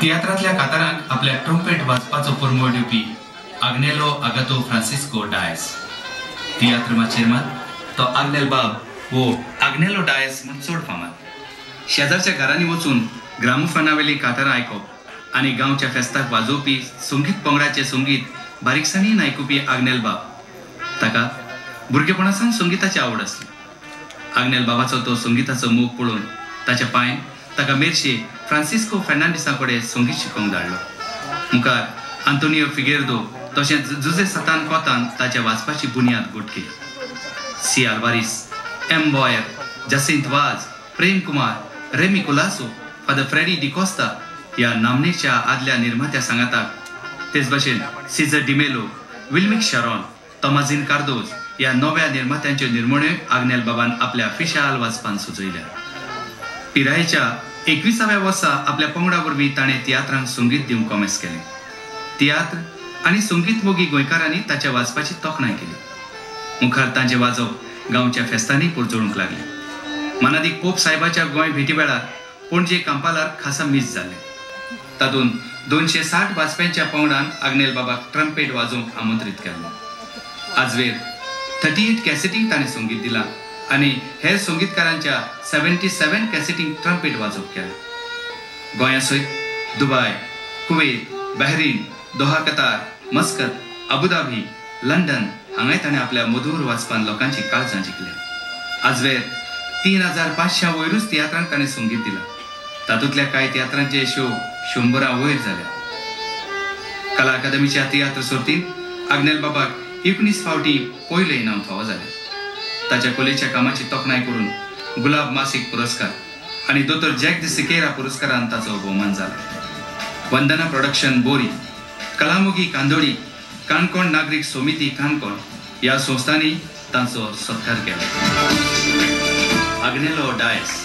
तियात्रांतल्या कातारांक आपल्या ट्रम्पेट वाजपाचो परमो दिवपी आग्नेलो आगातो फ्रांसिस्को डायस. तियात्र माचेरमात तो आग्नेल बाब वो आग्नेलो डायस म्हूण चड फामाद. शेजारच्या घरांनी वचून ग्रामोफोनावेली कातारां आयकप आनी गांवच्या फेस्ताक वाजोवपी संगीत पंगडाचें संगीत बारीकसाणीन आयकुपी आग्नेल बाब. ताका भुरगेपणासान संगीताची आवड आसली. आग्नेल बाबाचो तो संगीताचो मोग पळोवन ताच्या पांय ताका मेर्शे फ्रांसिस्को फेर्नांडीसा कडेन संगीत शिकोवंक धाडलो. मुखार आंतोनियो फिगेर्दो तशेंच जुजे सतान कोतान ताच्या वाचपाची बुन्याद घट केली. सी आल्वारिस, एम बॉयर, जसिंत वाज, प्रेम कुमार, रेमी कोलासो, फादर फ्रेडी डिकोस्ता ह्या नामनेच्या आदल्या निर्मात्या सांगाताक तेच भशेन सिझर डिमेलो, विल्मिक शारॉन, तोमाझीन कार्दोज ह्या नव्या निर्मात्यांच्यो निर्मण्यो आग्नेल बाबान आपल्या फिशाल वाचपान सुचयल्या. पिरायेच्या 21व्या वर्सा आपल्या पंगडा वरवीं ताणें तियात्रांक संगीत दिवंक कॉमेस केलें. तियात्र आनी संगीत मोगी गोंयकारांनी ताच्या वाचपाची तोखणाय केली. मुखार तांचें वाजप गांवच्या फेस्तांनी परजळूंक लागलें. मानादीक पोप साहेबाच्या गोंय भेटी वेळार पणजे कांपालार खासा मीस जालें. तातूंत 260 वाचप्यांच्या पंगडान आग्नेल बाबाक ट्रम्पेट वाजोवंक आमंत्रीत केल्लें. आजवेर 38 कॅसेटींक ताणें संगीत दिलां आनी हेर संगीतकारांच्या 77 कॅसेटींक ट्रम्पेट वाजोवप केलें. गोंया सयत Dubai, Kuwait, Bahrain, Doha Qatar, Muscat, Abu Dhabi, London हांगाय ताणें आपल्या मधुर वाचपान लोकांची काळजां जिखल्या. आजवेर 3500 वयरूच तियात्रांक ताणें संगीत दिलां. तातूंतल्या कांय तियात्रांचे शो 100 वयर जाल्या. कला अकादमीच्या तियात्र सर्तींत आग्नेल बाबाक 19 फावटी पयलें इनाम फावो जालें. ताच्या कलेच्या कामाची तोखणाय करून गुलाब मासीक पुरस्कार आनी दोतोर जॅक दी सिकेरा पुरस्कारान ताचो भोवमान जाला. वंदना प्रोडक्शन बोरी, कलामुगी कांदोळी, काणकोण नागरीक समिती काणकोण ह्या संस्थांनी तांचो सत्कार केला. आग्नेलो डायस.